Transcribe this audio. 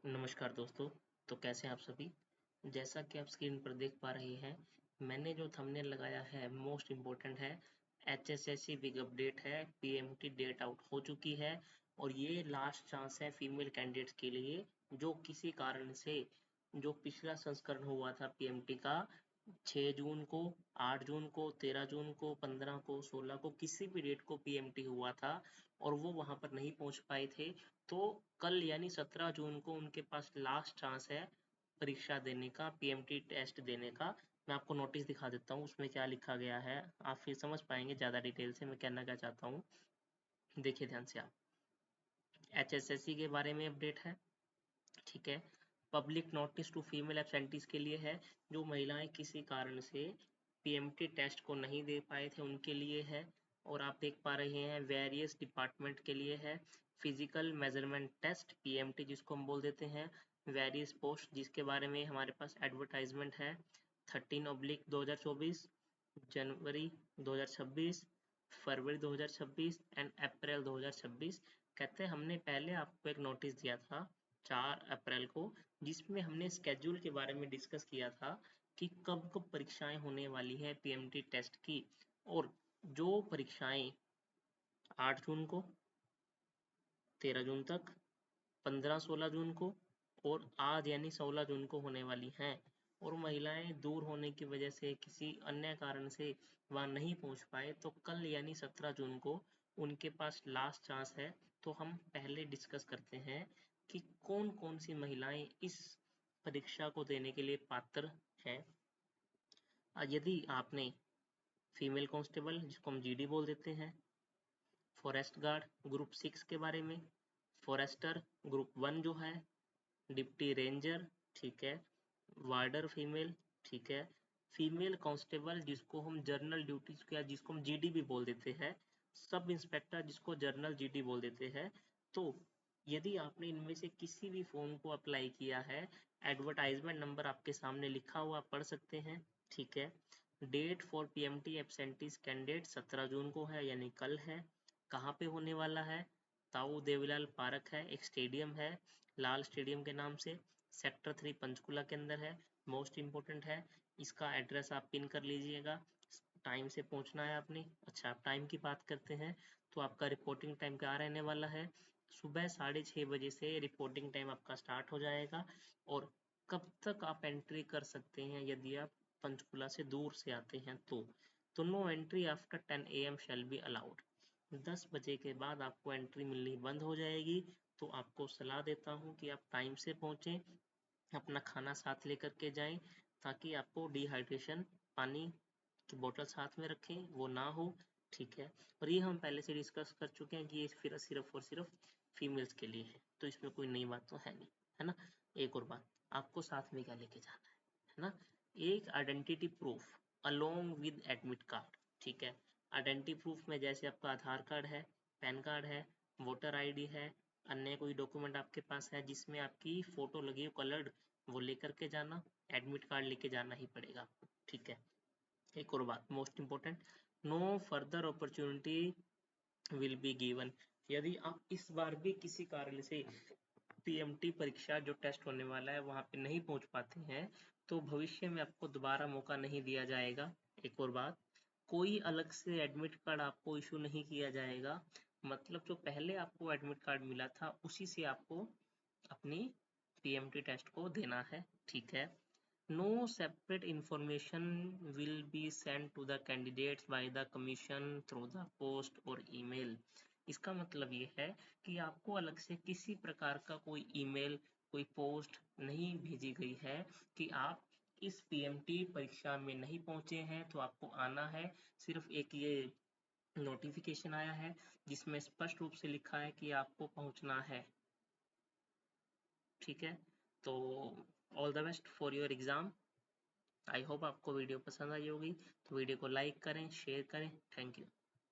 नमस्कार दोस्तों। तो कैसे हैं आप सभी। जैसा कि आप स्क्रीन पर देख पा रहे हैं, मैंने जो थंबनेल लगाया है मोस्ट इम्पोर्टेंट है। HSSC बिग अपडेट है, PMT डेट आउट हो चुकी है और ये लास्ट चांस है फीमेल कैंडिडेट्स के लिए जो किसी कारण से जो पिछला संस्करण हुआ था PMT का 6 जून को, 8 जून को, 13 जून को, 15 को, 16 को किसी भी डेट को PMT हुआ था और वो वहां पर नहीं पहुंच पाए थे। तो कल यानी 17 जून को उनके पास लास्ट चांस है परीक्षा देने का, PMT टेस्ट देने का। मैं आपको नोटिस दिखा देता हूँ उसमें क्या लिखा गया है, आप फिर समझ पाएंगे ज़्यादा डिटेल से मैं कहना क्या चाहता हूँ। देखिए ध्यान से आप, HSSC के बारे में अपडेट है, ठीक है। Public notice to female absentees के लिए है, जो महिलाएं किसी कारण से PMT टेस्ट को नहीं दे पाए थे उनके लिए है। और आप देख पा रहे हैं वेरियस डिपार्टमेंट के लिए है। फिजिकल मेजरमेंट टेस्ट PMT जिसको हम बोल देते हैं, वेरियस पोस्ट जिसके बारे में हमारे पास एडवर्टाइजमेंट है 13/2024, जनवरी 2026, फरवरी 2026 एंड अप्रैल 2026। कहते हैं हमने पहले आपको एक नोटिस दिया था 4 अप्रैल को, जिसमें हमने स्केड्यूल के बारे में डिस्कस किया था कि कब कब परीक्षाएं होने वाली हैं PMT टेस्ट की। और जो परीक्षाएं 8 जून को, 13 जून तक, 15-16 जून को और आज यानी 16 जून को होने वाली हैं और महिलाएं दूर होने की वजह से किसी अन्य कारण से वहां नहीं पहुंच पाए, तो कल यानी 17 जून को उनके पास लास्ट चांस है। तो हम पहले डिस्कस करते हैं कि कौन कौन सी महिलाएं इस परीक्षा को देने के लिए पात्र हैं। यदि आपने फीमेल कांस्टेबल जिसको हम GD बोल देते हैं, फॉरेस्ट गार्ड ग्रुप 6 के बारे में, फॉरेस्टर ग्रुप 1 जो है, डिप्टी रेंजर, ठीक है, वार्डर फीमेल, ठीक है, फीमेल कांस्टेबल जिसको हम जर्नल ड्यूटीज या जिसको हम GD भी बोल देते हैं, सब इंस्पेक्टर जिसको जर्नल GD बोल देते हैं। तो यदि आपने इनमें से किसी भी फॉर्म को अप्लाई किया है, एडवर्टाइजमेंट नंबर आपके सामने लिखा हुआ पढ़ सकते हैं, ठीक है। Date for PMT absentees candidate 17 June को है यानी कल है। कहाँ पे होने वाला है? ताऊ देवीलाल पार्क है, एक स्टेडियम है लाल स्टेडियम के नाम से, सेक्टर 3 पंचकुला के अंदर है। मोस्ट इम्पोर्टेंट है, इसका एड्रेस आप पिन कर लीजिएगा। टाइम से पहुंचना है आपने। अच्छा, आप टाइम की बात करते हैं तो आपका रिपोर्टिंग टाइम क्या रहने वाला है? सुबह 6:30 बजे से रिपोर्टिंग टाइम आपका स्टार्ट हो जाएगा। और कब तक आप एंट्री कर सकते हैं यदि आप पंचकुला से दूर से आते हैं तो no entry after 10 AM shall be allowed. 10 बजे के बाद आपको एंट्री मिलनी बंद हो जाएगी। तो आपको सलाह देता हूँ कि आप टाइम से पहुँचें, अपना खाना साथ लेकर के जाएं ताकि आपको डिहाइड्रेशन, पानी की बोतल साथ में रखें वो ना हो, ठीक है। और ये हम पहले से डिस्कस कर चुके हैं कि ये फिर सिर्फ और सिर्फ फीमेल्स के लिए है, तो इसमें कोई नई बात तो है नहीं, है ना। एक और बात, आपको साथ में क्या लेके जाना है ना, एक identity proof along with admit card, ठीक है। आइडेंटिटी प्रूफ में जैसे आपका आधार कार्ड है, पैन कार्ड है, वोटर ID है, अन्य कोई डॉक्यूमेंट आपके पास है जिसमें आपकी फोटो लगी हो कलर्ड, वो लेकर के जाना। एडमिट कार्ड लेके जाना ही पड़ेगा आपको, ठीक है। एक और बात most important, no further opportunity will be given. यदि आप इस बार भी किसी कारण से PMT परीक्षा जो टेस्ट होने वाला है वहां पे नहीं पहुंच पाते हैं तो भविष्य में आपको दोबारा मौका नहीं दिया जाएगा। एक और बात, कोई अलग से एडमिट कार्ड आपको इशू नहीं किया जाएगा। मतलब जो पहले आपको एडमिट कार्ड मिला था उसी से आपको अपनी PMT टेस्ट को देना है, ठीक है। No separate information will be send to the candidates by the commission through the post और ईमेल। इसका मतलब ये है कि आपको अलग से किसी प्रकार का कोई ईमेल, कोई पोस्ट नहीं भेजी गई है कि आप इस PMT परीक्षा में नहीं पहुंचे हैं तो आपको आना है। सिर्फ एक ये नोटिफिकेशन आया है जिसमें स्पष्ट रूप से लिखा है कि आपको पहुंचना है, ठीक है। तो all the best for your exam. I hope आपको वीडियो पसंद आई होगी, तो वीडियो को लाइक करें, शेयर करें। Thank you.